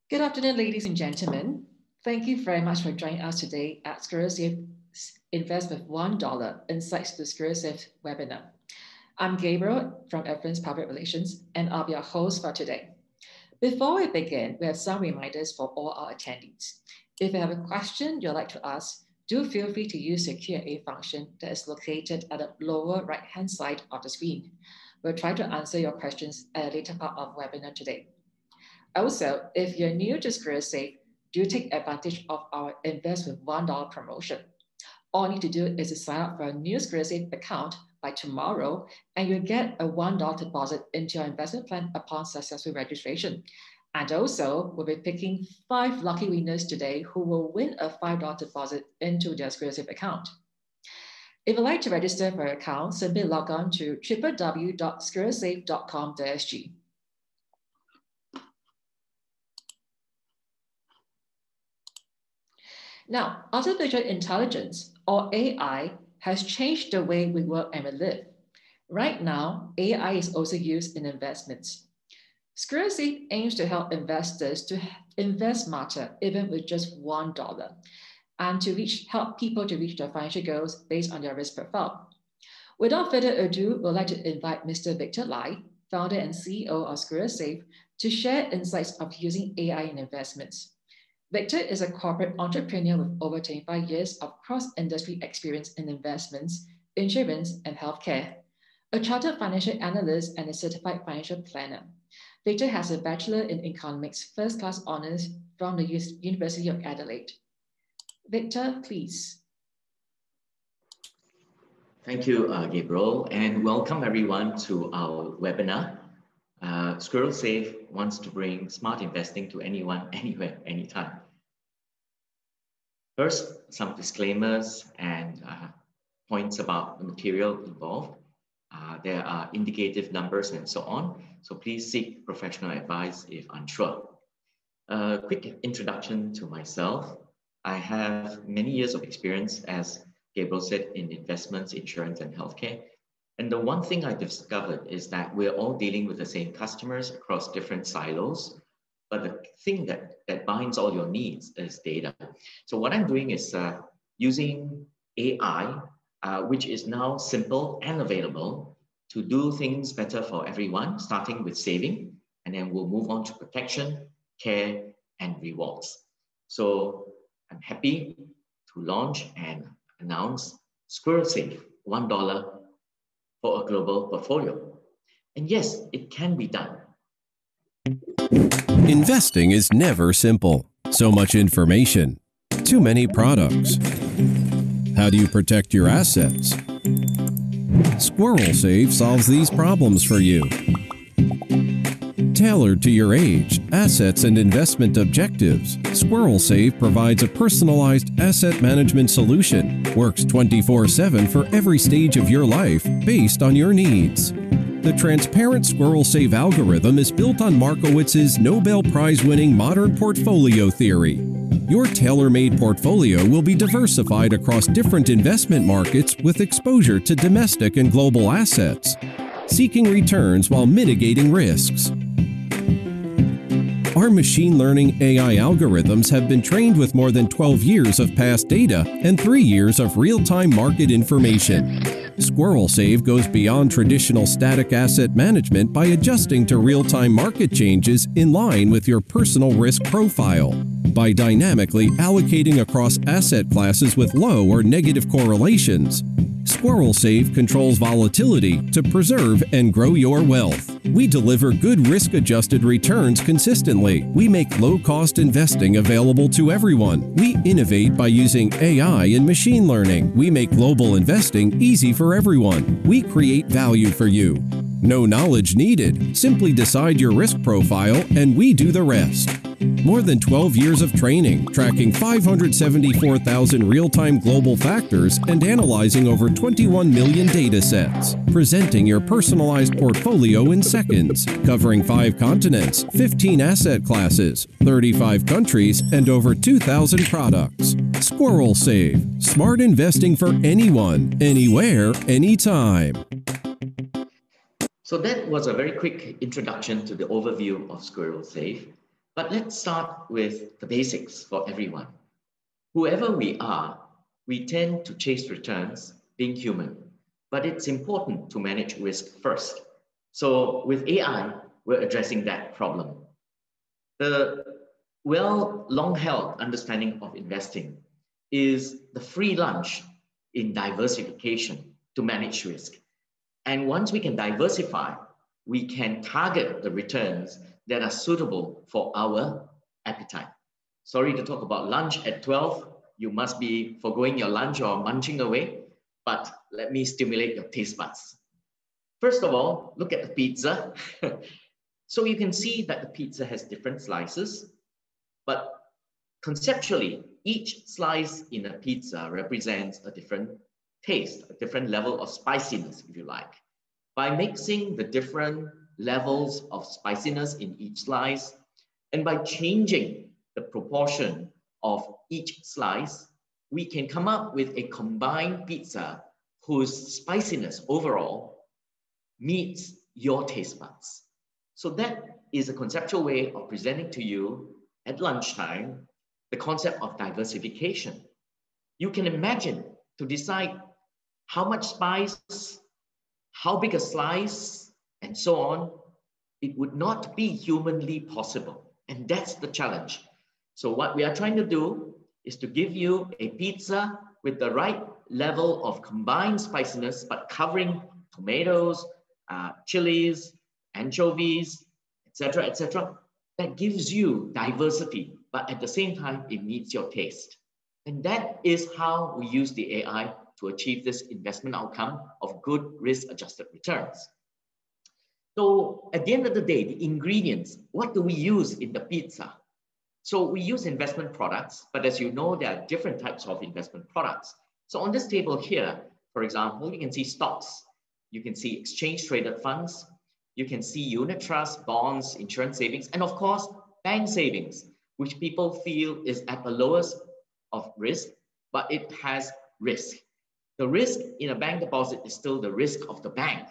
Good afternoon, ladies and gentlemen. Thank you very much for joining us today at SquirrelSave Invest with $1 Insights to SquirrelSave webinar. I'm Gabriel from Evans Public Relations, and I'll be your host for today. Before we begin, we have some reminders for all our attendees. If you have a question you'd like to ask, do feel free to use the Q&A function that is located at the lower right-hand side of the screen. We'll try to answer your questions at a later part of the webinar today. Also, if you're new to SquirrelSave, do take advantage of our Invest with $1 promotion. All you need to do is to sign up for a new SquirrelSave account by tomorrow, and you'll get a $1 deposit into your investment plan upon successful registration. And also, we'll be picking 5 lucky winners today who will win a $5 deposit into their SquirrelSave account. If you'd like to register for your account, simply log on to www.squirrelsave.com.sg. Now, artificial intelligence, or AI, has changed the way we work and we live. Right now, AI is also used in investments. SquirrelSave aims to help investors to invest smarter, even with just $1, and to help people to reach their financial goals based on their risk profile. Without further ado, we'd like to invite Mr. Victor Lai, founder and CEO of SquirrelSave, to share insights of using AI in investments. Victor is a corporate entrepreneur with over 25 years of cross-industry experience in investments, insurance, and healthcare, a chartered financial analyst and a certified financial planner. Victor has a Bachelor in Economics first-class honors from the University of Adelaide. Victor, please. Thank you, Gabriel, and welcome everyone to our webinar. SquirrelSave wants to bring smart investing to anyone, anywhere, anytime. First, some disclaimers and points about the material involved. There are indicative numbers and so on, so please seek professional advice if unsure. A quick introduction to myself. I have many years of experience, as Gabriel said, in investments, insurance, and healthcare. And the one thing I discovered is that we're all dealing with the same customers across different silos, but the thing that binds all your needs is data. So what I'm doing is using AI, which is now simple and available to do things better for everyone, starting with saving, and then we'll move on to protection, care, and rewards. So I'm happy to launch and announce SquirrelSave, $1 for a global portfolio. And yes, it can be done. Investing is never simple. So much information, too many products. How do you protect your assets? SquirrelSave solves these problems for you. Tailored to your age, assets, and investment objectives, SquirrelSave provides a personalized asset management solution. Works 24/7 for every stage of your life based on your needs. The transparent SquirrelSave algorithm is built on Markowitz's Nobel Prize-winning modern portfolio theory. Your tailor-made portfolio will be diversified across different investment markets with exposure to domestic and global assets, seeking returns while mitigating risks. Our machine learning AI algorithms have been trained with more than 12 years of past data and 3 years of real-time market information. SquirrelSave goes beyond traditional static asset management by adjusting to real-time market changes in line with your personal risk profile. By dynamically allocating across asset classes with low or negative correlations, SquirrelSave controls volatility to preserve and grow your wealth. We deliver good risk-adjusted returns consistently. We make low-cost investing available to everyone. We innovate by using AI and machine learning. We make global investing easy for everyone. We create value for you. No knowledge needed. Simply decide your risk profile and we do the rest. More than 12 years of training, tracking 574,000 real-time global factors and analyzing over 21 million data sets. Presenting your personalized portfolio in seconds, covering 5 continents, 15 asset classes, 35 countries, and over 2,000 products. SquirrelSave. Smart investing for anyone, anywhere, anytime. So that was a very quick introduction to the overview of SquirrelSave. But let's start with the basics for everyone. Whoever we are, we tend to chase returns, being human, but it's important to manage risk first. So with AI, we're addressing that problem. The long-held understanding of investing is the free lunch in diversification to manage risk. And once we can diversify, we can target the returns that are suitable for our appetite. Sorry to talk about lunch at 12. You must be forgoing your lunch or munching away, but let me stimulate your taste buds. First of all, look at the pizza. So you can see that the pizza has different slices, but conceptually, each slice in a pizza represents a different taste, a different level of spiciness, if you like. By mixing the different levels of spiciness in each slice, and by changing the proportion of each slice, we can come up with a combined pizza whose spiciness overall meets your taste buds. So that is a conceptual way of presenting to you at lunchtime the concept of diversification. You can imagine to decide how much spice, how big a slice, and so on. It would not be humanly possible. And that's the challenge. So what we are trying to do is to give you a pizza with the right level of combined spiciness, but covering tomatoes, chilies, anchovies, etc. That gives you diversity, but at the same time, it meets your taste. And that is how we use the AI to achieve this investment outcome of good risk-adjusted returns. So at the end of the day, the ingredients, what do we use in the pizza? So we use investment products, but as you know, there are different types of investment products. So on this table here, for example, you can see stocks, you can see exchange-traded funds, you can see unit trusts, bonds, insurance savings, and of course, bank savings, which people feel is at the lowest of risk, but it has risk. The risk in a bank deposit is still the risk of the bank.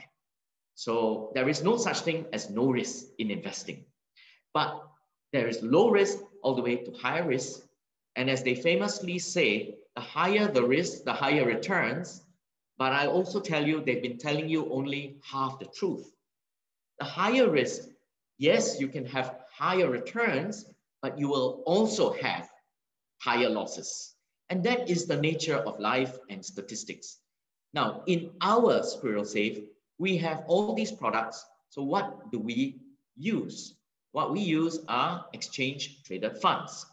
So there is no such thing as no risk in investing. But there is low risk all the way to higher risk. And as they famously say, the higher the risk, the higher returns. But I also tell you, they've been telling you only half the truth. The higher risk, yes, you can have higher returns, but you will also have higher losses. And that is the nature of life and statistics. Now, in our SquirrelSave, we have all these products. So what do we use? What we use are exchange-traded funds,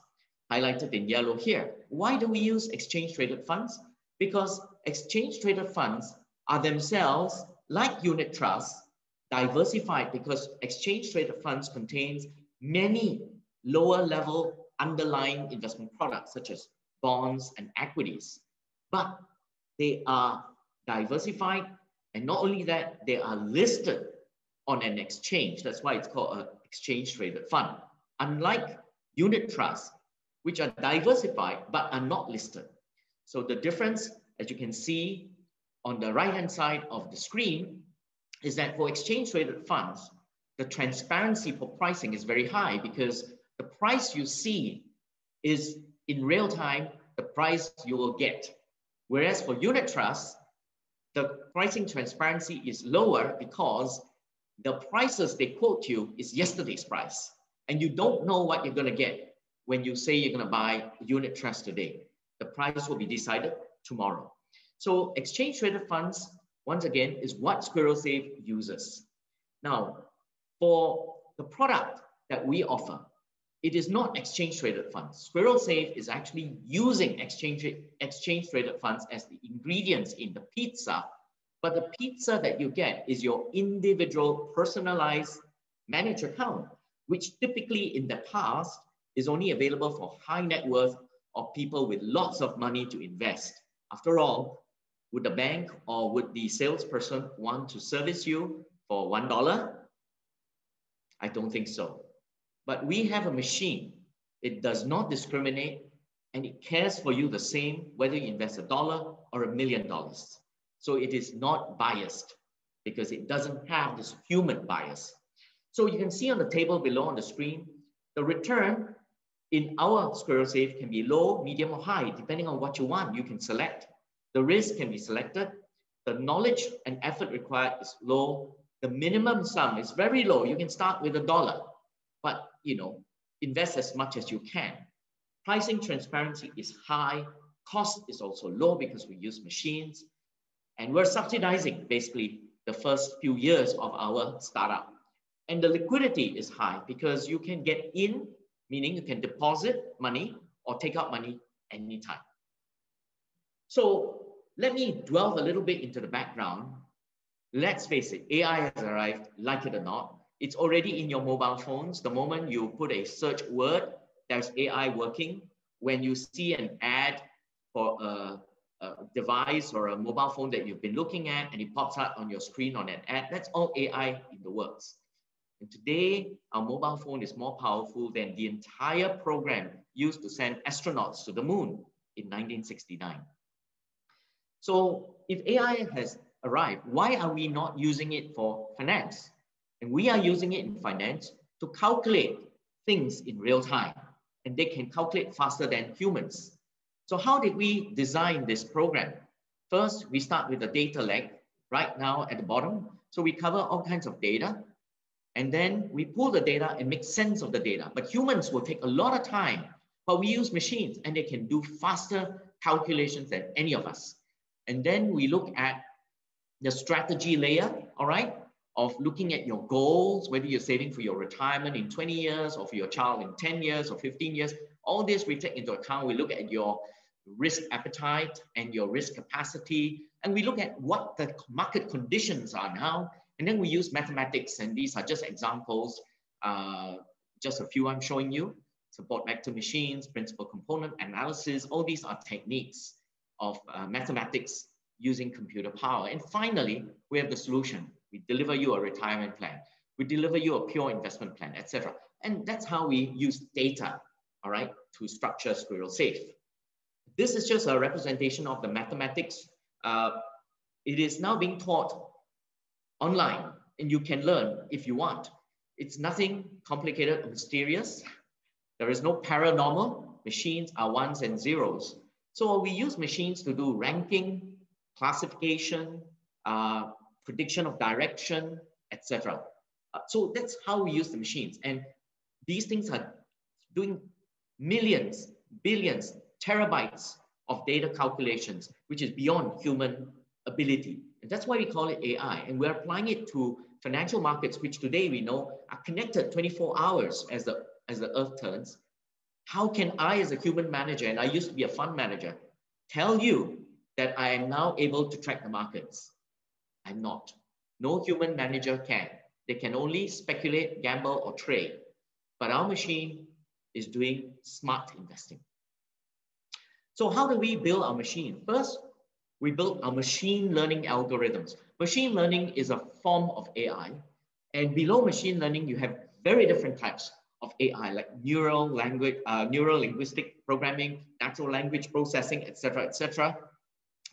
highlighted in yellow here. Why do we use exchange-traded funds? Because exchange-traded funds are themselves, like unit trusts, diversified because exchange-traded funds contains many lower-level underlying investment products, such as bonds and equities. But they are diversified, and not only that, they are listed on an exchange. That's why it's called an exchange-traded fund. Unlike unit trusts, which are diversified but are not listed. So the difference, as you can see on the right-hand side of the screen, is that for exchange-traded funds, the transparency for pricing is very high because the price you see is in real time the price you will get. Whereas for unit trusts, the pricing transparency is lower because the prices they quote you is yesterday's price. And you don't know what you're going to get when you say you're going to buy a unit trust today. The price will be decided tomorrow. So exchange-traded funds, once again, is what SquirrelSave uses. Now, for the product that we offer, it is not exchange-traded funds. SquirrelSave is actually using exchange-traded funds as the ingredients in the pizza, but the pizza that you get is your individual personalized managed account, which typically in the past is only available for high net worth or people with lots of money to invest. After all, would the bank or would the salesperson want to service you for $1? I don't think so. But we have a machine. It does not discriminate and it cares for you the same whether you invest $1 or $1 million. So it is not biased because it doesn't have this human bias. So you can see on the table below on the screen, The return in our SquirrelSave can be low, medium, or high, depending on what you want. You can select. The risk can be selected. The knowledge and effort required is low. The minimum sum is very low. You can start with $1, but invest as much as you can. Pricing transparency is high. Cost is also low because we use machines. And we're subsidizing basically the first few years of our startup. And the liquidity is high because you can get in, meaning you can deposit money or take out money anytime. So let me delve a little bit into the background. Let's face it, AI has arrived, like it or not. It's already in your mobile phones. The moment you put a search word, there's AI working. When you see an ad for a device or a mobile phone that you've been looking at and it pops out on your screen on an ad, that's all AI in the works. And today, our mobile phone is more powerful than the entire program used to send astronauts to the moon in 1969. So if AI has arrived, why are we not using it for finance? And we are using it in finance to calculate things in real time. And they can calculate faster than humans. So how did we design this program? First, we start with the data lake right now at the bottom. So we cover all kinds of data. And then we pull the data and make sense of the data. But humans will take a lot of time. But we use machines and they can do faster calculations than any of us. And then we look at the strategy layer, all right, of looking at your goals, whether you're saving for your retirement in 20 years or for your child in 10 years or 15 years. All this we take into account. We look at your risk appetite and your risk capacity. And we look at what the market conditions are now. And then we use mathematics. And these are just examples, just a few I'm showing you. Support vector machines, principal component analysis. All these are techniques of mathematics using computer power. And finally, we have the solution. We deliver you a retirement plan. We deliver you a pure investment plan, etc. And that's how we use data, all right, to structure SquirrelSave. This is just a representation of the mathematics. It is now being taught online, and you can learn if you want. It's nothing complicated or mysterious. There is no paranormal. Machines are ones and zeros. So we use machines to do ranking, classification, prediction of direction, etc. So that's how we use the machines. And these things are doing millions, billions, terabytes of data calculations, which is beyond human ability. And that's why we call it AI. And we're applying it to financial markets, which today we know are connected 24 hours as the earth turns. How can I, as a human manager, and I used to be a fund manager, tell you that I am now able to track the markets? I'm not. No human manager can. They can only speculate, gamble, or trade. But our machine is doing smart investing. So how do we build our machine? First, we build our machine learning algorithms. Machine learning is a form of AI. And below machine learning, you have very different types of AI, like neural linguistic programming, natural language processing, etc., etc.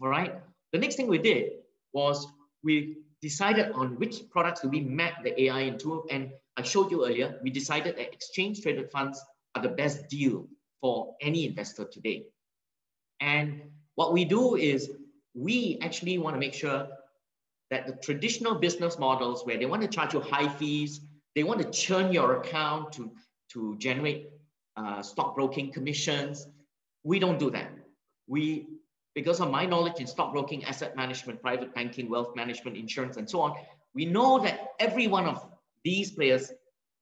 All right. The next thing we did was we decided on which products do we map the AI into. And I showed you earlier, we decided that exchange traded funds are the best deal for any investor today. And what we do is we actually want to make sure that the traditional business models where they want to charge you high fees, they want to churn your account to generate stockbroking commissions. We don't do that. Because of my knowledge in stockbroking, asset management, private banking, wealth management, insurance, and so on, we know that every one of these players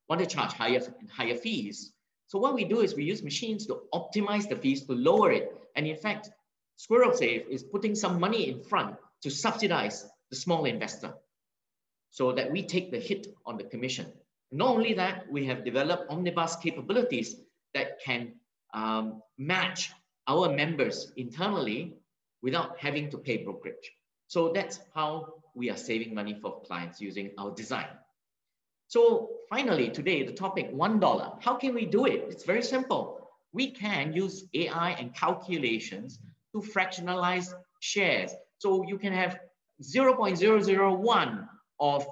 want to charge higher fees. So what we do is we use machines to optimize the fees, to lower it. And in fact, SquirrelSave is putting some money in front to subsidize the small investor so that we take the hit on the commission. Not only that, we have developed omnibus capabilities that can match our members internally without having to pay brokerage. So that's how we are saving money for clients using our design. So finally, today, the topic, $1. How can we do it? It's very simple. We can use AI and calculations to fractionalize shares. So you can have 0.001 of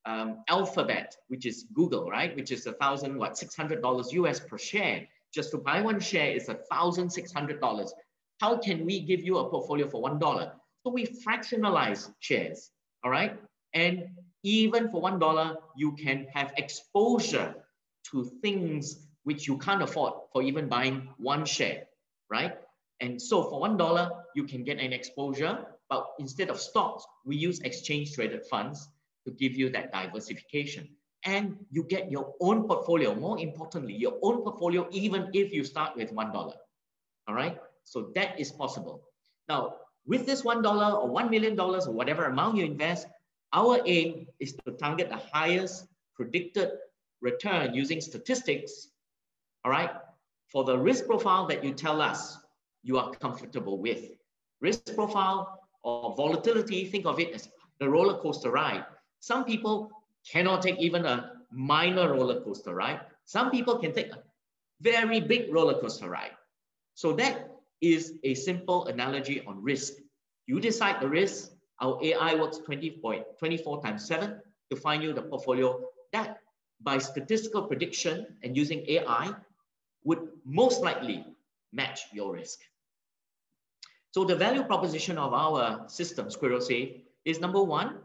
Alphabet, which is Google, right? Which is $600 US per share. Just to buy one share is $1,600. How can we give you a portfolio for $1? So we fractionalize shares, all right? And even for $1, you can have exposure to things which you can't afford for even buying one share, right? And so for $1, you can get an exposure, but instead of stocks, we use exchange traded funds to give you that diversification. And you get your own portfolio, more importantly, your own portfolio, even if you start with $1, all right? So that is possible. Now, with this $1 or $1 million or whatever amount you invest, our aim is to target the highest predicted return using statistics, all right, for the risk profile that you tell us you are comfortable with. Risk profile or volatility, think of it as the roller coaster ride. Some people cannot take even a minor roller coaster ride. Some people can take a very big roller coaster ride. So that is a simple analogy on risk. You decide the risk. Our AI works 24 times 7 to find you the portfolio that by statistical prediction and using AI would most likely match your risk. So the value proposition of our system, SquirrelSave, is number one,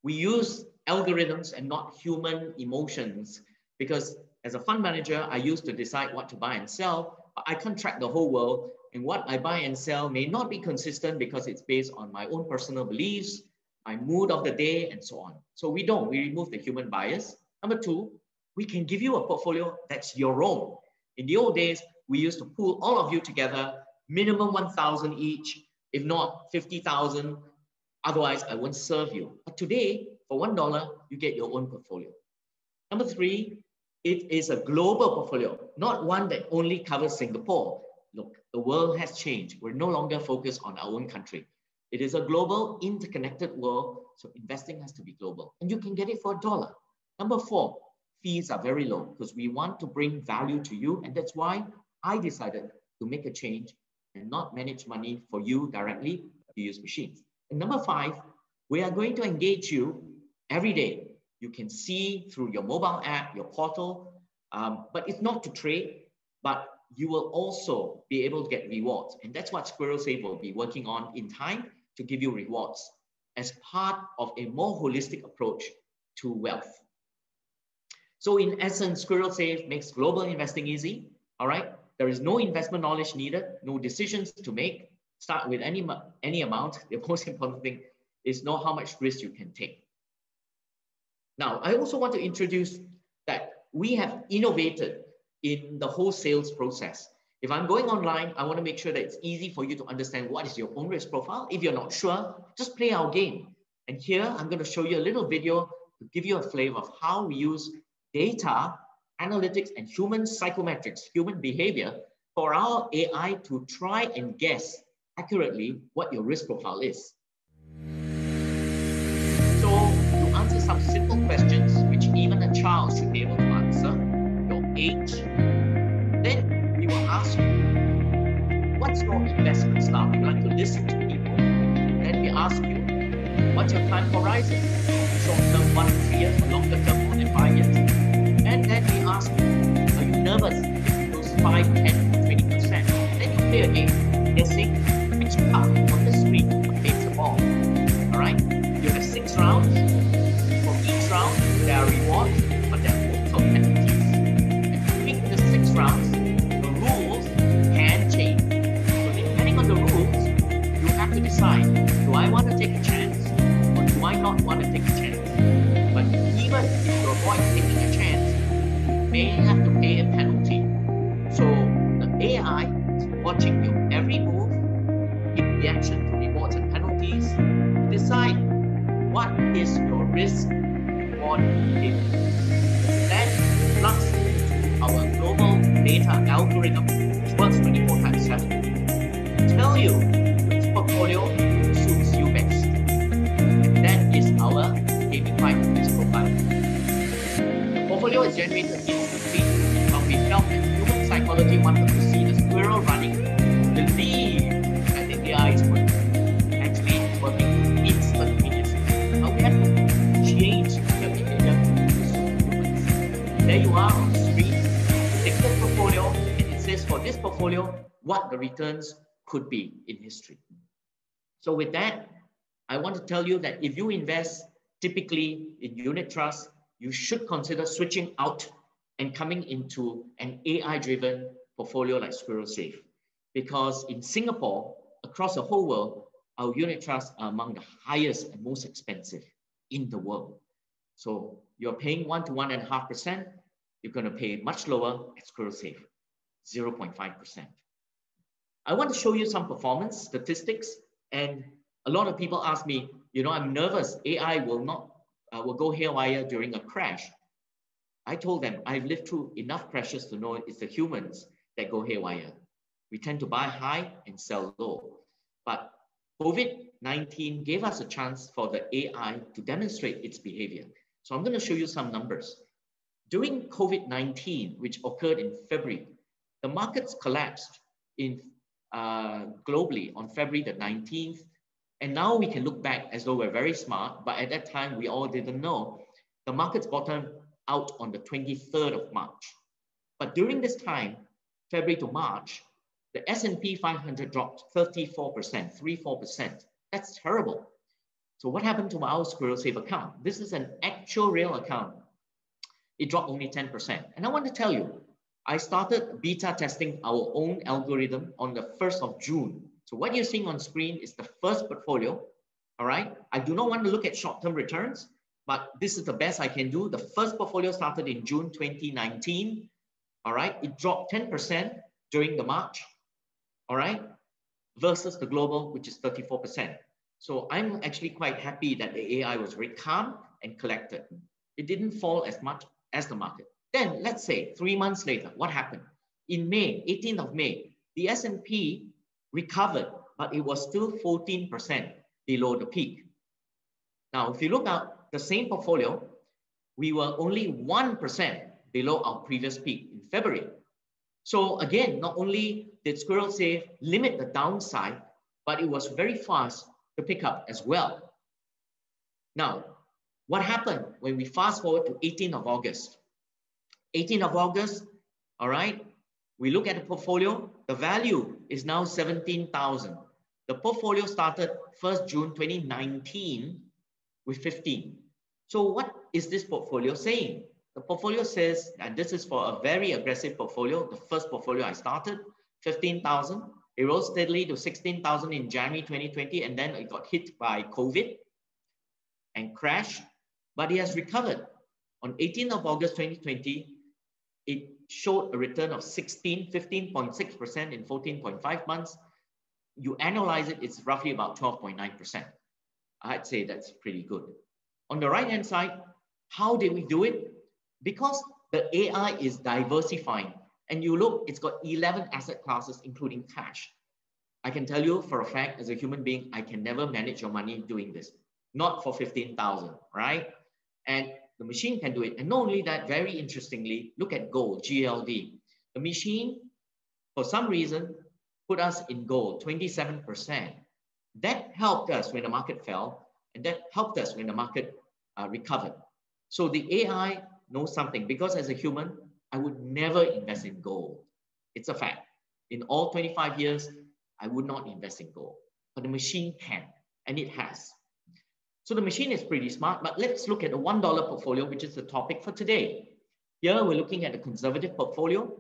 we use algorithms and not human emotions, because as a fund manager, I used to decide what to buy and sell, but I can't track the whole world. And what I buy and sell may not be consistent because it's based on my own personal beliefs, my mood of the day, and so on. So we remove the human bias. Number two, we can give you a portfolio that's your own. In the old days, we used to pool all of you together, minimum 1,000 each, if not 50,000. Otherwise, I won't serve you. But today, for $1, you get your own portfolio. Number three, it is a global portfolio, not one that only covers Singapore. Look, the world has changed. We're no longer focused on our own country. It is a global, interconnected world, so investing has to be global. And you can get it for $1. Number four, fees are very low because we want to bring value to you. And that's why I decided to make a change and not manage money for you directly, to use machines. And number five, we are going to engage you every day. You can see through your mobile app, your portal, but it's not to trade, but you will also be able to get rewards. And that's what SquirrelSave will be working on in time to give you rewards as part of a more holistic approach to wealth. So in essence, SquirrelSave makes global investing easy, all right? There is no investment knowledge needed, no decisions to make. Start with any amount. The most important thing is know how much risk you can take. Now, I also want to introduce that we have innovated in the whole sales process. If I'm going online, I want to make sure that it's easy for you to understand what is your own risk profile. If you're not sure, just play our game. And here, I'm going to show you a little video to give you a flavor of how we use data, analytics, and human psychometrics, human behavior, for our AI to try and guess accurately what your risk profile is. So you answer some simple questions, which even a child should be able to answer. Your age. Then we will ask you, what's your investment style? You like to listen to people. Then we ask you, what's your time horizon? Short term, 1 to 3 years, or longer term, more than 5 years. And then we ask you, are you nervous? Those 5, 10, 20%. Then you play a game, guessing which part on the screen contains the ball. All right? You have 6 rounds. For each round, there are rewards, but there are also penalties. And between the 6 rounds, the rules can change. So depending on the rules, you have to decide, do I want to take a chance or do I not want to take a chance? But even if you avoid taking a chance, you may have to pay a penalty. So the AI is watching your every move, in reaction to rewards and penalties, to decide what is your risk reward behavior. Then plugs into our global data algorithm, which works 24 times 7, to tell you which portfolio suits you best. And that is our gamified risk profile. The portfolio is generated instantly, but we felt that human psychology wanted to see the squirrel running, believe that the AI is working. Actually, it's working instantaneously. Now we have to change the behavior. there you are on the screen. Take the portfolio, and it says for this portfolio, what the returns could be in history. So with that, I want to tell you that if you invest typically in unit trusts, you should consider switching out and coming into an AI-driven portfolio like SquirrelSave. Because in Singapore, across the whole world, our unit trusts are among the highest and most expensive in the world. So you're paying 1 to 1.5%, you're going to pay much lower at SquirrelSave, 0.5%. I want to show you some performance statistics, and a lot of people ask me, I'm nervous, AI will go haywire during a crash. I told them I've lived through enough crashes to know it's the humans that go haywire. We tend to buy high and sell low. But COVID-19 gave us a chance for the AI to demonstrate its behavior. So I'm going to show you some numbers. During COVID-19, which occurred in February, the markets collapsed globally on February the 19th. And now we can look back as though we're very smart, but at that time, we all didn't know. The markets bottomed out on the 23rd of March. But during this time, February to March, the S&P 500 dropped 34%. That's terrible. So what happened to our SquirrelSave account? This is an actual real account. It dropped only 10%. And I want to tell you, I started beta testing our own algorithm on the 1st of June. So what you're seeing on screen is the first portfolio, all right? I do not want to look at short-term returns, but this is the best I can do. The first portfolio started in June 2019, all right? It dropped 10% during the March, all right? Versus the global, which is 34%. So I'm actually quite happy that the AI was very calm and collected. It didn't fall as much as the market. Then let's say 3 months later, what happened? In May, 18th of May, the S&P recovered, but it was still 14% below the peak. Now, if you look at the same portfolio, we were only 1% below our previous peak in February. So again, not only did SquirrelSave limit the downside, but it was very fast to pick up as well. Now, what happened when we fast forward to 18th of August? 18th of August, all right, we look at the portfolio, the value is now 17,000. The portfolio started 1st June 2019 with 15. So what is this portfolio saying? The portfolio says, and this is for a very aggressive portfolio, the first portfolio I started, 15,000. It rose steadily to 16,000 in January 2020, and then it got hit by COVID and crashed, but it has recovered. On 18th of August 2020, it showed a return of 15.6% in 14.5 months. You analyze it, it's roughly about 12.9%. I'd say that's pretty good. On the right-hand side, how did we do it? Because the AI is diversifying, and you look, it's got 11 asset classes, including cash. I can tell you for a fact, as a human being, I can never manage your money doing this. Not for 15,000, right? And the machine can do it. And not only that, very interestingly, look at gold, GLD. The machine, for some reason, put us in gold, 27%. That helped us when the market fell, and that helped us when the market recovered. So the AI knows something, because as a human, I would never invest in gold. It's a fact. In all 25 years, I would not invest in gold, but the machine can, and it has. So the machine is pretty smart, but let's look at the $1 portfolio, which is the topic for today. Here we're looking at a conservative portfolio,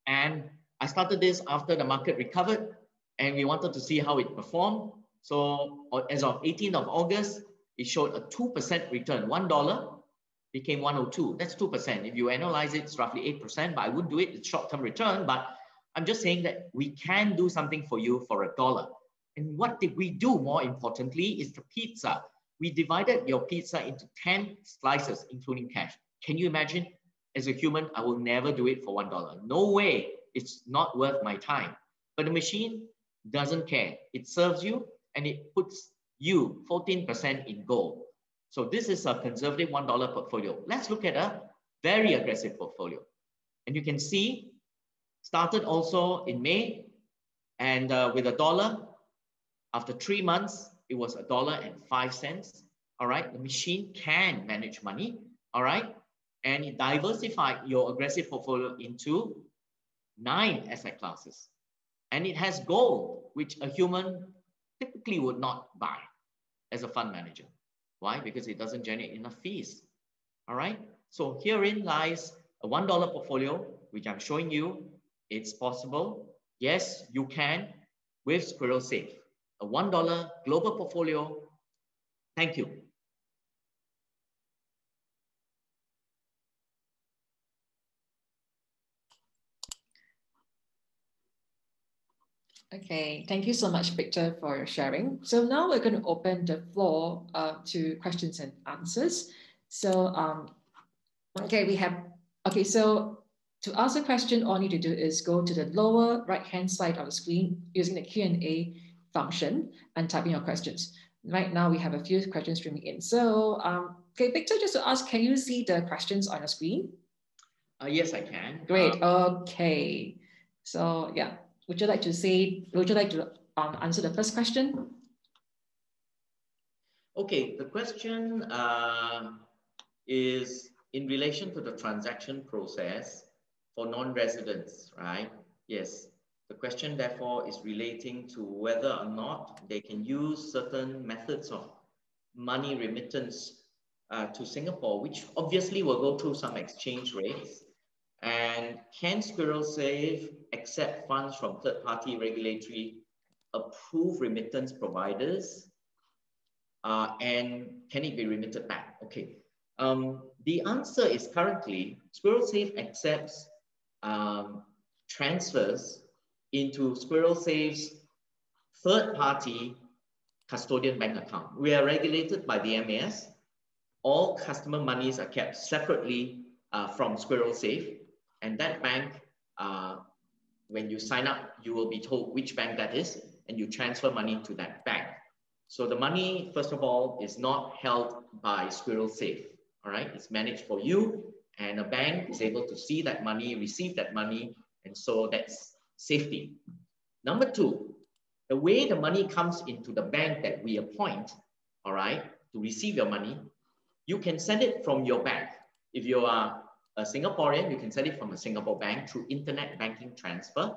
and I started this after the market recovered, and we wanted to see how it performed. So as of 18th of August, it showed a 2% return. $1 became 102. That's 2%. If you analyze it, it's roughly 8%, but I wouldn't do it. It's short-term return, but I'm just saying that we can do something for you for $1. And what did we do, more importantly, is the pizza. We divided your pizza into 10 slices, including cash. Can you imagine? As a human, I will never do it for $1. No way. It's not worth my time. But the machine doesn't care. It serves you, and it puts you 14% in gold. So this is a conservative $1 portfolio. Let's look at a very aggressive portfolio. And you can see, started also in May, and with $1, after 3 months, it was $1.05. All right, the machine can manage money. All right, and it diversified your aggressive portfolio into 9 asset classes. And it has gold, which a human typically would not buy as a fund manager. Why? Because it doesn't generate enough fees. All right. So herein lies a $1 portfolio, which I'm showing you. It's possible. Yes, you can with SquirrelSave. A $1 global portfolio. Thank you. Okay, thank you so much, Victor, for your sharing. So now we're going to open the floor to questions and answers. So, so to ask a question, all you need to do is go to the lower right-hand side of the screen using the Q&A function and type in your questions. Right now, we have a few questions streaming in. So, okay, Victor, just to ask, can you see the questions on your screen? Yes, I can. Great. Okay. So, yeah. Would you like to answer the first question? Okay, the question is in relation to the transaction process for non-residents, right? Yes. The question, therefore, is relating to whether or not they can use certain methods of money remittance to Singapore, which obviously will go through some exchange rates. And can SquirrelSave accept funds from third-party regulatory approved remittance providers? And can it be remitted back? Okay. The answer is currently SquirrelSave accepts transfers into SquirrelSave's third-party custodian bank account. We are regulated by the MAS. All customer monies are kept separately from SquirrelSave. And that bank, when you sign up, you will be told which bank that is, and you transfer money to that bank. So the money, first of all, is not held by SquirrelSave, all right? It's managed for you, and a bank is able to see that money, receive that money, and so that's safety. Number two, the way the money comes into the bank that we appoint, all right, to receive your money, you can send it from your bank. If you are a Singaporean, you can send it from a Singapore bank through internet banking transfer.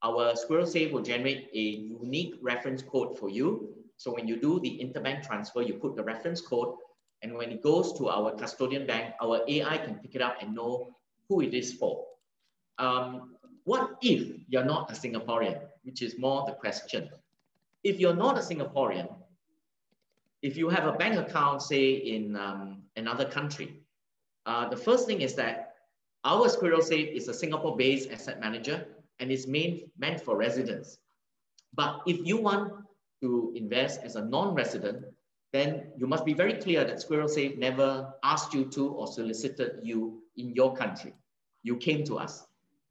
Our SquirrelSave will generate a unique reference code for you. So when you do the interbank transfer, you put the reference code, and when it goes to our custodian bank, our AI can pick it up and know who it is for. What if you're not a Singaporean, which is more the question. If you're not a Singaporean, if you have a bank account, say in another country, the first thing is that our SquirrelSave is a Singapore-based asset manager and is meant for residents. But if you want to invest as a non-resident, then you must be very clear that SquirrelSave never asked you to or solicited you in your country. You came to us.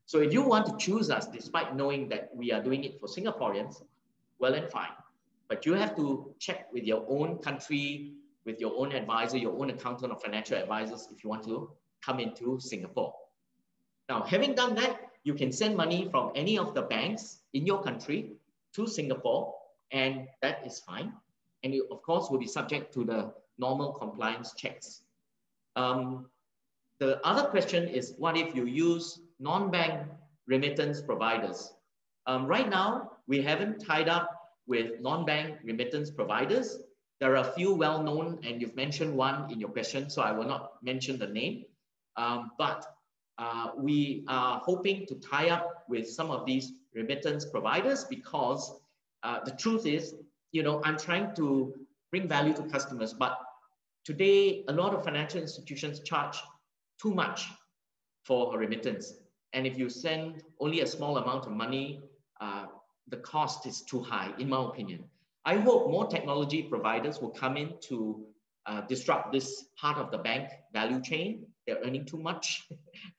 So if you want to choose us, despite knowing that we are doing it for Singaporeans, well and fine. But you have to check with your own country, with your own advisor, your own accountant or financial advisors if you want to come into Singapore. Now, having done that, you can send money from any of the banks in your country to Singapore, and that is fine. And you, of course, will be subject to the normal compliance checks. The other question is, what if you use non-bank remittance providers? Right now, we haven't tied up with non-bank remittance providers. There are a few well-known, and you've mentioned one in your question, so I will not mention the name. But we are hoping to tie up with some of these remittance providers because the truth is, you know, I'm trying to bring value to customers, but today a lot of financial institutions charge too much for a remittance. And if you send only a small amount of money, the cost is too high, in my opinion. I hope more technology providers will come in to disrupt this part of the bank value chain. They're earning too much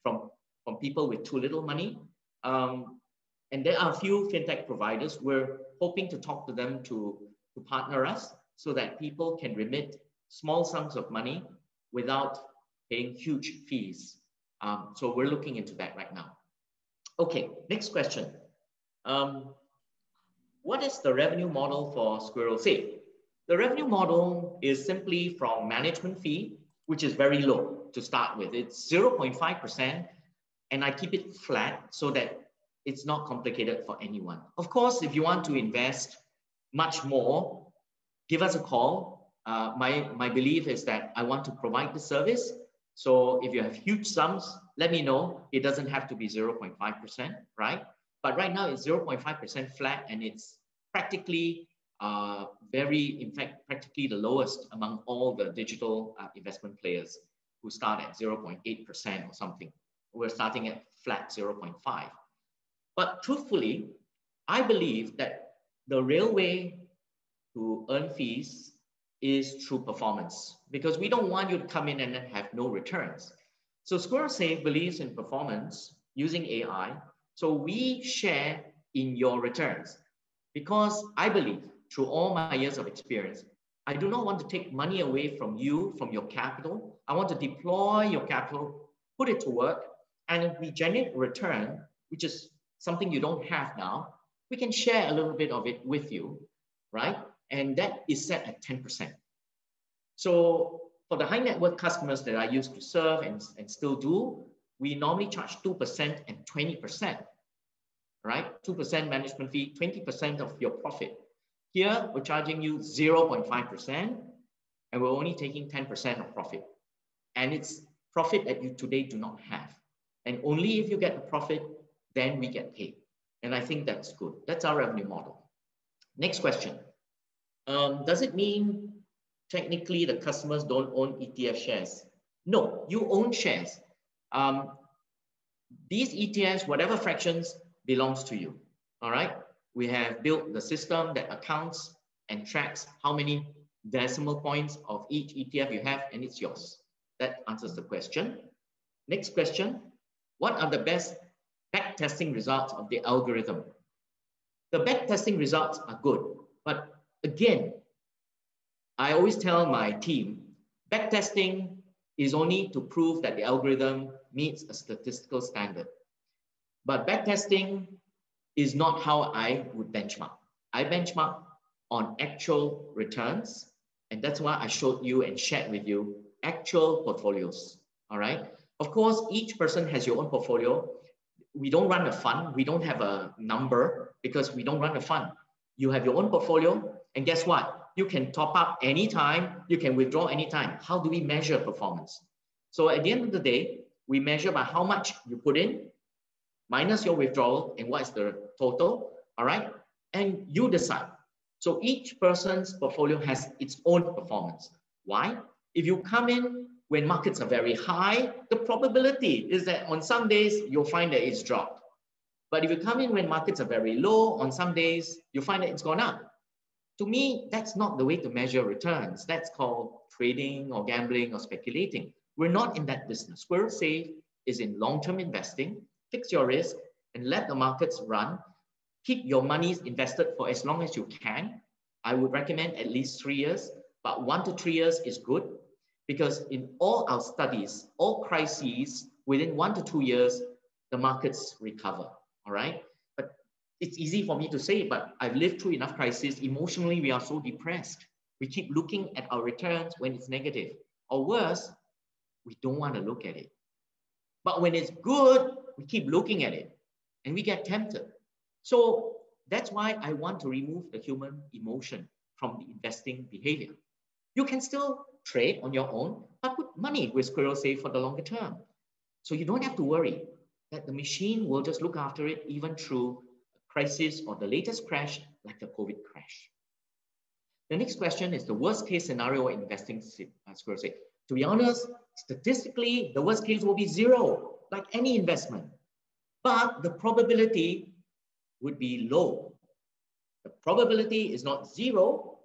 from people with too little money. And there are a few fintech providers. We're hoping to talk to them to partner us so that people can remit small sums of money without paying huge fees. So we're looking into that right now. Okay, next question. What is the revenue model for SquirrelSave? The revenue model is simply from management fee which is very low to start with. It's 0.5%, and I keep it flat so that it's not complicated for anyone. Of course, if you want to invest much more, give us a call. My belief is that I want to provide the service. So if you have huge sums, let me know. It doesn't have to be 0.5%, right? But right now it's 0.5% flat, and it's practically in fact, practically the lowest among all the digital investment players who start at 0.8% or something. We're starting at flat 0.5. But truthfully, I believe that the real way to earn fees is through performance, because we don't want you to come in and then have no returns. So SquirrelSave believes in performance using AI. So we share in your returns, because I believe through all my years of experience, I do not want to take money away from you, from your capital. I want to deploy your capital, put it to work, and if we generate return, which is something you don't have now, we can share a little bit of it with you, right? And that is set at 10%. So for the high net worth customers that I used to serve and still do, we normally charge 2% and 20%, right? 2% management fee, 20% of your profit. Here, we're charging you 0.5%, and we're only taking 10% of profit. And it's profit that you today do not have. And only if you get the profit, then we get paid. And I think that's good. That's our revenue model. Next question. Does it mean technically the customers don't own ETF shares? No, you own shares. These ETFs, whatever fractions, belongs to you. All right. We have built the system that accounts and tracks how many decimal points of each ETF you have, and it's yours. That answers the question. Next question. What are the best backtesting results of the algorithm? The backtesting results are good, but again, I always tell my team, backtesting is only to prove that the algorithm meets a statistical standard. But backtesting is not how I would benchmark. I benchmark on actual returns, and that's why I showed you and shared with you actual portfolios, all right? Of course, each person has your own portfolio. We don't run a fund. We don't have a number because we don't run a fund. You have your own portfolio, and guess what? You can top up anytime. You can withdraw anytime. How do we measure performance? So at the end of the day, we measure by how much you put in, minus your withdrawal, and what is the total, all right? And you decide. So each person's portfolio has its own performance. Why? If you come in when markets are very high, the probability is that on some days, you'll find that it's dropped. But if you come in when markets are very low, on some days, you'll find that it's gone up. To me, that's not the way to measure returns. That's called trading or gambling or speculating. We're not in that business. SquirrelSave is in long-term investing. Fix your risk and let the markets run. Keep your monies invested for as long as you can. I would recommend at least 3 years, but 1 to 3 years is good, because in all our studies, all crises, within 1 to 2 years, the markets recover, all right? But it's easy for me to say, but I've lived through enough crises. Emotionally, we are so depressed. We keep looking at our returns when it's negative, or worse, we don't want to look at it. But when it's good, we keep looking at it and we get tempted. So that's why I want to remove the human emotion from the investing behavior. You can still trade on your own, but put money with SquirrelSave for the longer term. So you don't have to worry that the machine will just look after it even through a crisis or the latest crash like the COVID crash. The next question is the worst case scenario in investing SquirrelSave. To be honest, statistically, the worst case will be 0, like any investment. But the probability would be low. The probability is not 0,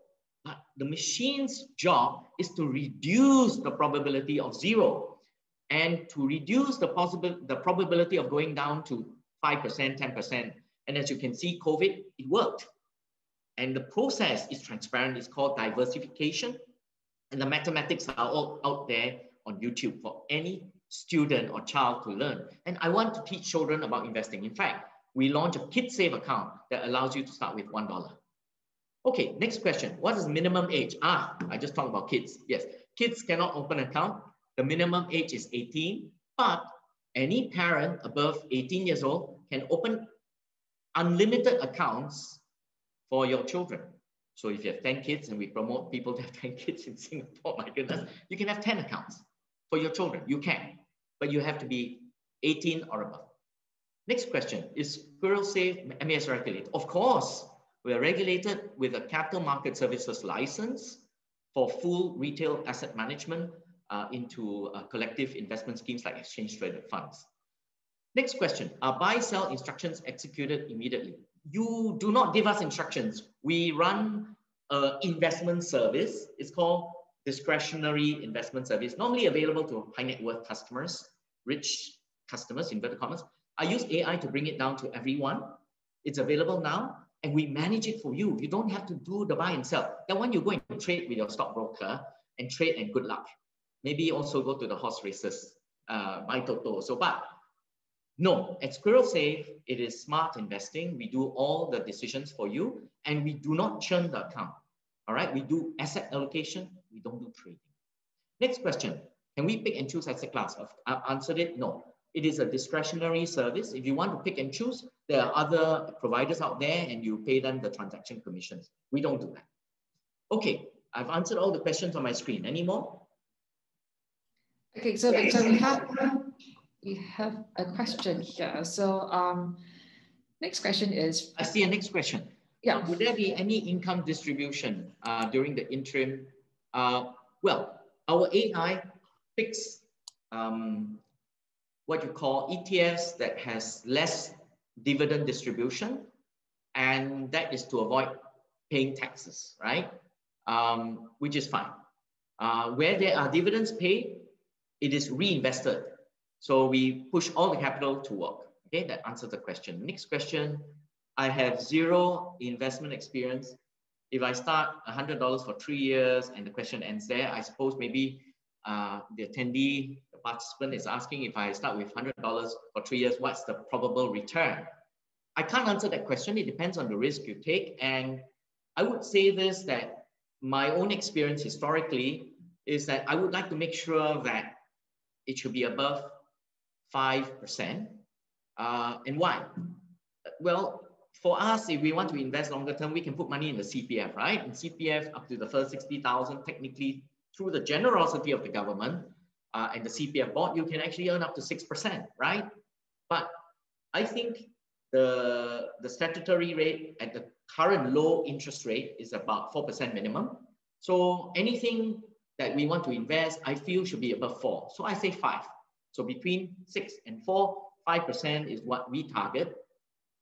but the machine's job is to reduce the probability of 0 and to reduce the probability of going down to 5%, 10%. And as you can see, COVID, it worked. And the process is transparent. It's called diversification. And the mathematics are all out there on YouTube for any student or child to learn. And I want to teach children about investing. In fact, we launched a KidSave account that allows you to start with $1. Okay, next question. What is minimum age? I just talked about kids. Yes, kids cannot open an account. The minimum age is 18, but any parent above 18 years old can open unlimited accounts for your children. So if you have 10 kids, and we promote people to have 10 kids in Singapore, my goodness, you can have 10 accounts for your children. You can, but you have to be 18 or above. Next question, is SquirrelSave MAS regulated? Of course, we are regulated with a capital market services license for full retail asset management into collective investment schemes like exchange traded funds. Next question, are buy-sell instructions executed immediately? You do not give us instructions. We run an investment service. It's called discretionary investment service, normally available to high net worth customers, rich customers, inverted commas. I use AI to bring it down to everyone. It's available now, and we manage it for you. You don't have to do the buy and sell. Then when you go and trade with your stockbroker and trade, and good luck. Maybe also go to the horse races, buy Toto. So, but no, at SquirrelSave, it is smart investing. We do all the decisions for you, and we do not churn the account. All right, we do asset allocation. We don't do trading. Next question, can we pick and choose asset class? I've answered it, no. It is a discretionary service. If you want to pick and choose, there are other providers out there, and you pay them the transaction commissions. We don't do that. Okay, I've answered all the questions on my screen. Any more? Okay, so we have a question here. So next question is... I see a next question. Yeah. Would there be any income distribution during the interim? Well, our AI picks what you call ETFs that has less dividend distribution, and that is to avoid paying taxes, right? Which is fine. Where there are dividends paid, it is reinvested. So we push all the capital to work. Okay, that answers the question. Next question, I have zero investment experience. If I start $100 for 3 years and the question ends there, I suppose maybe the attendee, the participant is asking, if I start with $100 for 3 years, what's the probable return? I can't answer that question. It depends on the risk you take. And I would say this, that my own experience historically is that I would like to make sure that it should be above 5%. And why? Well, for us, if we want to invest longer term, we can put money in the CPF, right? In CPF, up to the first 60,000, technically through the generosity of the government and the CPF board, you can actually earn up to 6%, right? But I think the statutory rate at the current low interest rate is about 4% minimum. So anything that we want to invest, I feel should be above 4. So I say 5. So between 6 and 4, 5% is what we target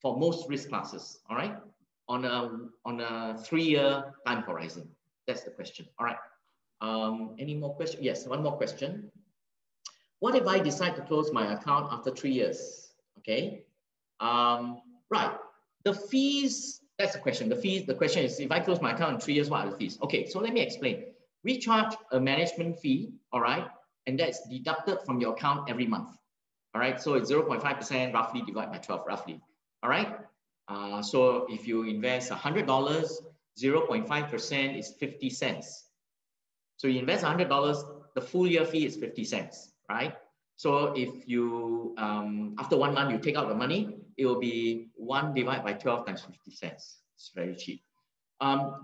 for most risk classes, all right? On a 3-year time horizon. That's the question, all right? Any more questions? Yes, one more question. What if I decide to close my account after 3 years? Okay, right. The fees, that's the question. The question is, if I close my account in 3 years, what are the fees? Okay, so let me explain. We charge a management fee, all right? And that's deducted from your account every month, all right? So it's 0.5% roughly divided by 12 roughly, all right? So if you invest $100, 0.5% is 50 cents. So you invest $100, the full year fee is 50 cents, right? So if you, after 1 month, you take out the money, it will be 1 divided by 12 times 50 cents. It's very cheap.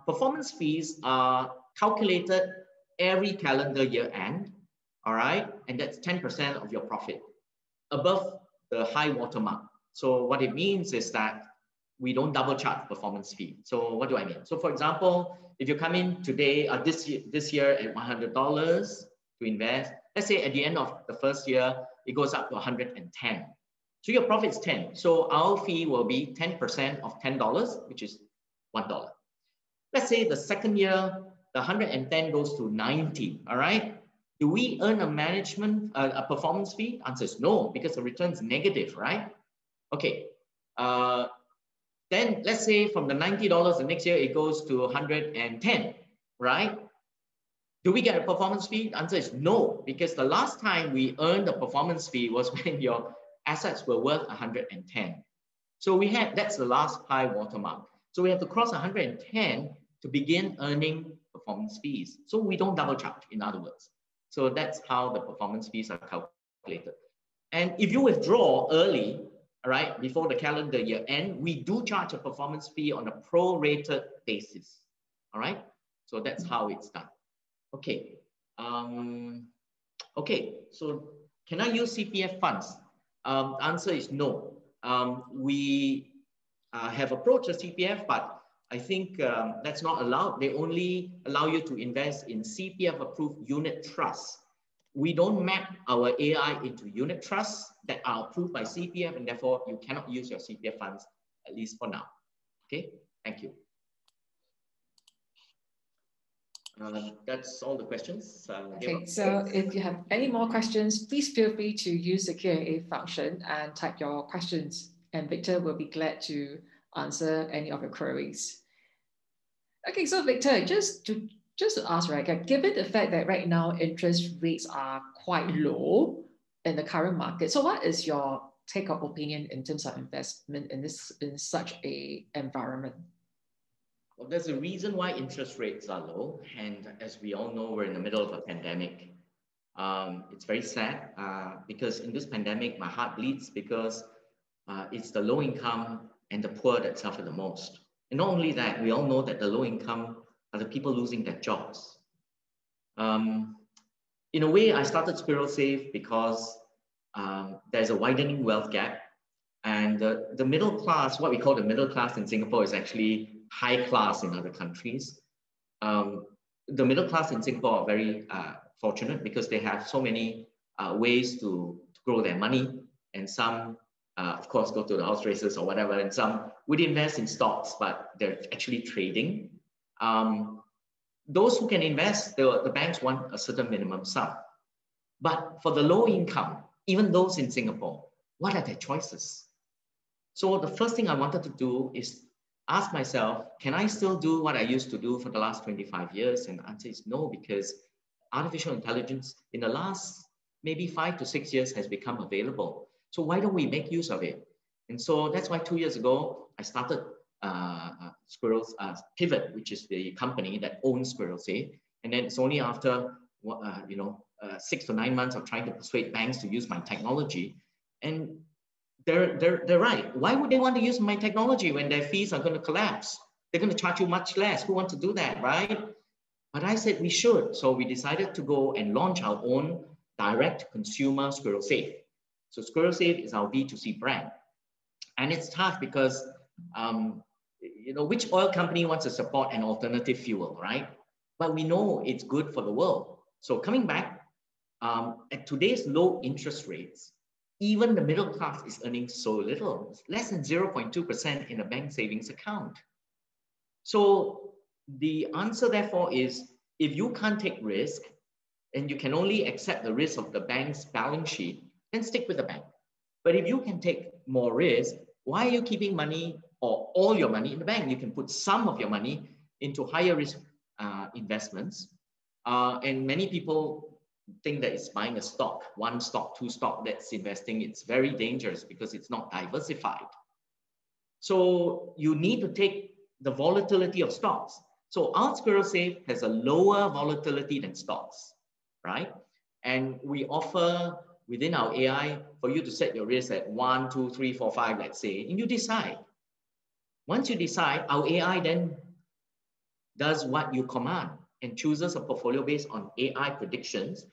Performance fees are calculated every calendar year end, all right? And that's 10% of your profit above the high watermark. So what it means is that we don't double charge performance fee. So what do I mean? So for example, if you come in today, this year at $100 to invest, let's say at the end of the first year, it goes up to 110. So your profit is 10. So our fee will be 10% of $10, which is $1. Let's say the second year, the 110 goes to 90, all right? Do we earn a performance fee? Answer is no, because the return is negative, right? Okay, then let's say from the $90, the next year it goes to 110, right? Do we get a performance fee? The answer is no, because the last time we earned a performance fee was when your assets were worth 110. So that's the last high watermark. So we have to cross 110 to begin earning performance fees. So we don't double charge, in other words. So that's how the performance fees are calculated. And if you withdraw early, all right, before the calendar year end, we do charge a performance fee on a prorated basis. All right, so that's how it's done. Okay. Okay, so can I use CPF funds? The answer is no. We have approached the CPF, but I think that's not allowed. They only allow you to invest in CPF approved unit trusts. We don't map our AI into unit trusts that are approved by CPF, and therefore you cannot use your CPF funds, at least for now. Okay, thank you. That's all the questions. Okay, so if you have any more questions, please feel free to use the Q&A function and type your questions, and Victor will be glad to answer any of your queries. Okay, so Victor, just to ask, right, given the fact that right now interest rates are quite low in the current market, so what is your take or opinion in terms of investment in such a environment? Well, there's a reason why interest rates are low, and as we all know, we're in the middle of a pandemic. It's very sad because in this pandemic, my heart bleeds because it's the low income and the poor that suffer the most. And not only that, we all know that the low income are the people losing their jobs. In a way, I started SquirrelSave because there's a widening wealth gap, and the middle class, what we call the middle class in Singapore, is actually high class in other countries. The middle class in Singapore are very fortunate because they have so many ways to grow their money, and some, of course, go to the house races or whatever, and some would invest in stocks, but they're actually trading. Those who can invest, the banks want a certain minimum sum. But for the low income, even those in Singapore, what are their choices? So the first thing I wanted to do is ask myself, can I still do what I used to do for the last 25 years? And the answer is no, because artificial intelligence in the last maybe 5 to 6 years has become available. So why don't we make use of it? And so that's why 2 years ago, I started Pivot, which is the company that owns SquirrelSave. And then it's only after 6 to 9 months of trying to persuade banks to use my technology. And they're right. Why would they want to use my technology when their fees are going to collapse? They're going to charge you much less. Who wants to do that, right? But I said we should. So we decided to go and launch our own direct consumer SquirrelSave. So SquirrelSave is our B2C brand. And it's tough because, which oil company wants to support an alternative fuel, right? But we know it's good for the world. So coming back, at today's low interest rates, even the middle class is earning so little, it's less than 0.2% in a bank savings account. So the answer, therefore, is if you can't take risk and you can only accept the risk of the bank's balance sheet, then stick with the bank. But if you can take more risk, why are you keeping money or all your money in the bank? You can put some of your money into higher risk investments. And many people think that it's buying a stock, one stock, two stock that's investing. It's very dangerous because it's not diversified. So you need to take the volatility of stocks. So our SquirrelSave has a lower volatility than stocks, right? And we offer within our AI for you to set your risk at 1, 2, 3, 4, 5, let's say, and you decide. Once you decide, our AI then does what you command and chooses a portfolio based on AI predictions.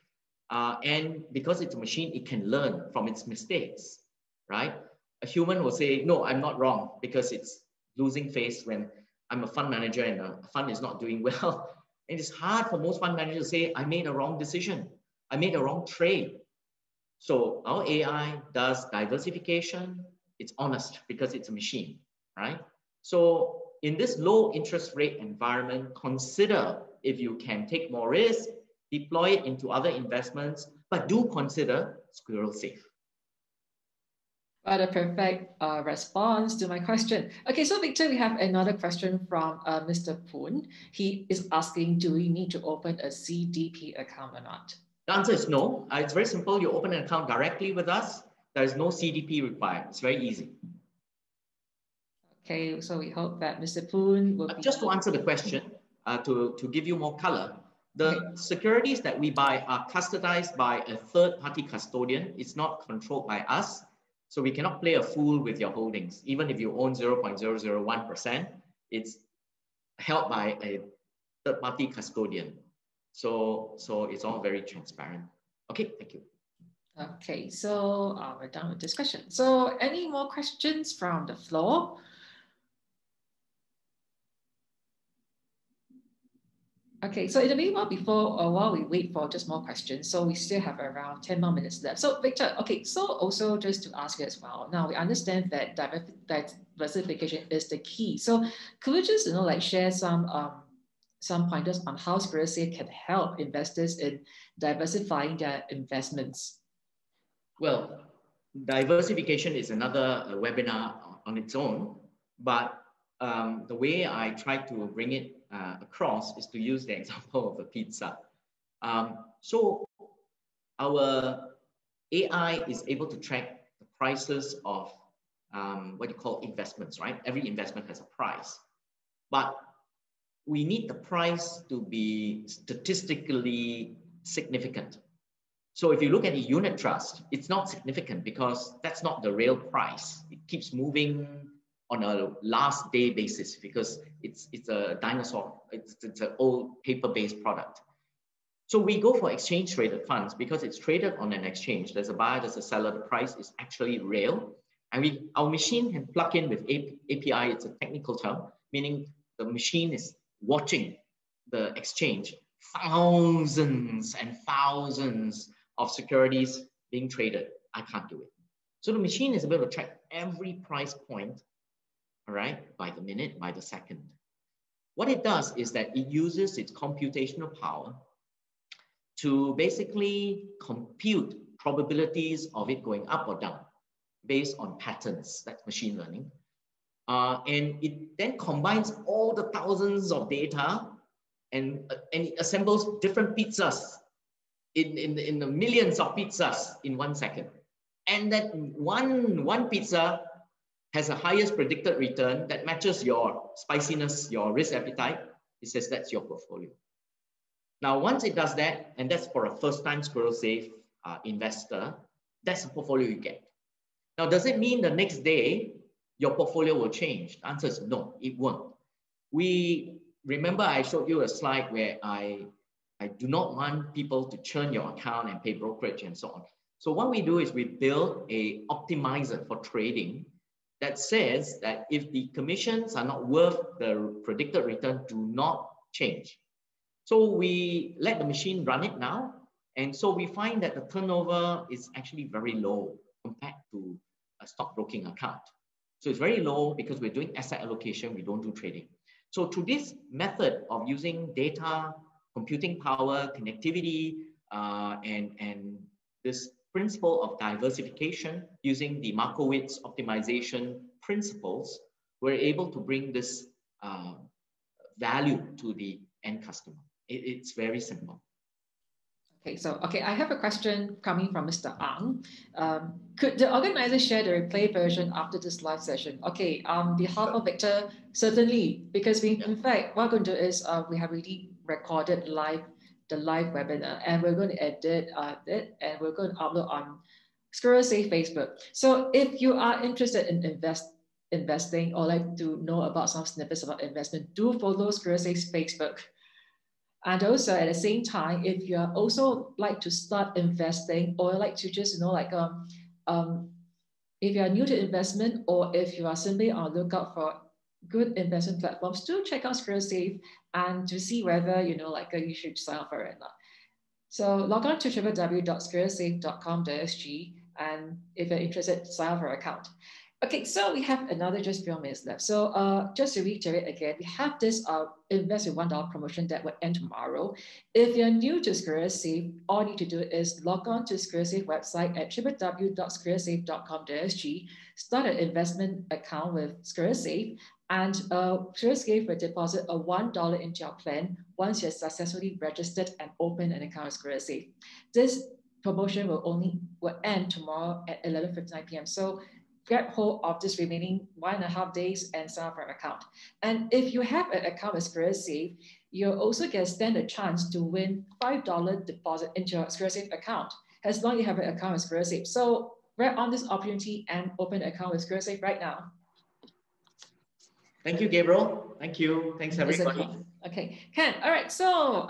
And because it's a machine, it can learn from its mistakes, right? A human will say, no, I'm not wrong because it's losing face when I'm a fund manager and a fund is not doing well. And it's hard for most fund managers to say, I made a wrong decision. I made a wrong trade. So our AI does diversification. It's honest because it's a machine, right? So in this low interest rate environment, consider if you can take more risk, deploy it into other investments, but do consider SquirrelSave. What a perfect response to my question. Okay, so Victor, we have another question from Mr. Poon. He is asking, do we need to open a CDP account or not? The answer is no. It's very simple. You open an account directly with us. There is no CDP required. It's very easy. Okay, so we hope that Mr. Poon will Just to answer the question, to give you more color, The securities that we buy are custodized by a third-party custodian. It's not controlled by us. So we cannot play a fool with your holdings. Even if you own 0.001%, it's held by a third-party custodian. So it's all very transparent. Okay, thank you. Okay, so we're done with this question. So any more questions from the floor? Okay, so in the meanwhile, while we wait for just more questions, so we still have around 10 more minutes left. So Victor, okay, so also just to ask you as well, now we understand that diversification is the key. So could we just, like share some pointers on how SquirrelSave can help investors in diversifying their investments? Well, diversification is another webinar on its own, but the way I try to bring it across is to use the example of a pizza. So our AI is able to track the prices of what you call investments, right? Every investment has a price, but we need the price to be statistically significant. So if you look at a unit trust, it's not significant because that's not the real price. It keeps moving on a last day basis because it's a dinosaur. It's an old paper-based product. So we go for exchange traded funds because it's traded on an exchange. There's a buyer, there's a seller. The price is actually real. And our machine can plug in with API. It's a technical term, meaning the machine is watching the exchange, thousands and thousands of securities being traded. I can't do it. So the machine is able to track every price point, all right, by the minute, by the second. What it does is that it uses its computational power to basically compute probabilities of it going up or down based on patterns. That's machine learning. And it then combines all the thousands of data and it assembles different pizzas in the millions of pizzas in 1 second. And that one pizza has the highest predicted return that matches your spiciness, your risk appetite. It says that's your portfolio. Now, once it does that, and that's for a first-time SquirrelSave investor, that's the portfolio you get. Now, does it mean the next day your portfolio will change? The answer is no, it won't. Remember I showed you a slide where I do not want people to churn your account and pay brokerage and so on. So what we do is we build a optimizer for trading that says that if the commissions are not worth the predicted return, do not change. So we let the machine run it now. And so we find that the turnover is actually very low compared to a stockbroking account. So it's very low because we're doing asset allocation, we don't do trading. So through this method of using data, computing power, connectivity, and this principle of diversification using the Markowitz optimization principles, we're able to bring this value to the end customer. It's very simple. Okay, so I have a question coming from Mr. Ang. Could the organizer share the replay version after this live session? Okay, on behalf of Victor, certainly, because in fact, what we're going to do is we have already recorded the live webinar, and we're going to edit it, and we're going to upload on SquirrelSave Facebook. So if you are interested in investing or like to know about some snippets about investment, do follow SquirrelSave's Facebook. And also at the same time, if you are also like to start investing or like to just, if you are new to investment or if you are simply on the lookout for good investment platforms, do check out SquirrelSave and to see whether, you should sign up for it or not. So log on to www.squirrelsave.com.sg and if you're interested, sign up for an account. Okay, so we have another just few minutes left. So just to reiterate again, we have this invest with $1 promotion that will end tomorrow. If you're new to SquirrelSave, all you need to do is log on to SquirrelSave website at www.squirrelsave.com.sg, start an investment account with SquirrelSave, and SquirrelSave will deposit a $1 into your plan once you're successfully registered and open an account with SquirrelSave. This promotion will end tomorrow at 11:59 p.m. So grab hold of this remaining 1.5 days and sign up for an account. And if you have an account with SquirrelSave, you'll also get stand a chance to win $5 deposit into your SquirrelSave account, as long as you have an account with SquirrelSave. So grab on this opportunity and open an account with SquirrelSave right now. Thank you, Gabriel. Thank you. Thanks, everybody. Okay, Ken. All right. So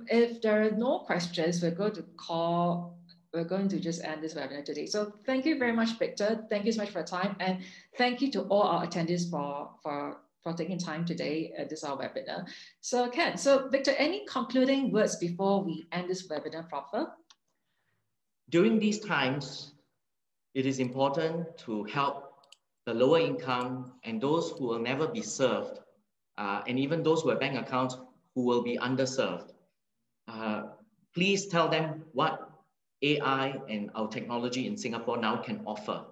if there are no questions, we're going to just end this webinar today. So thank you very much, Victor. Thank you so much for your time. And thank you to all our attendees for taking time today at this our webinar. So Ken, so Victor, any concluding words before we end this webinar proper? During these times, it is important to help the lower income and those who will never be served, and even those who have bank accounts who will be underserved. Please tell them what AI and our technology in Singapore now can offer.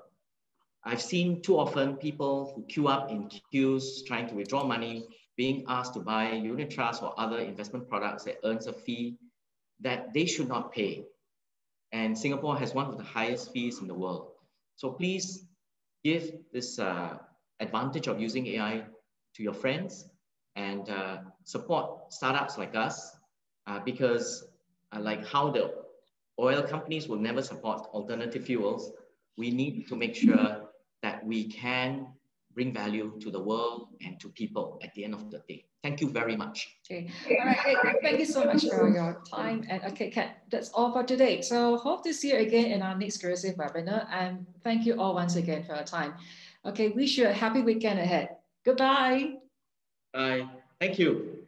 I've seen too often people who queue up in queues trying to withdraw money, being asked to buy unit trusts or other investment products that earns a fee that they should not pay. And Singapore has one of the highest fees in the world. So please give this advantage of using AI to your friends and support startups like us because like how the oil companies will never support alternative fuels, we need to make sure that we can bring value to the world and to people at the end of the day. Thank you very much. Okay. All right. Hey, thank you so much for your time. And okay, Kat, that's all for today. So hope to see you again in our next SquirrelSave webinar. And thank you all once again for your time. Okay, wish you a happy weekend ahead. Goodbye. Bye. Thank you.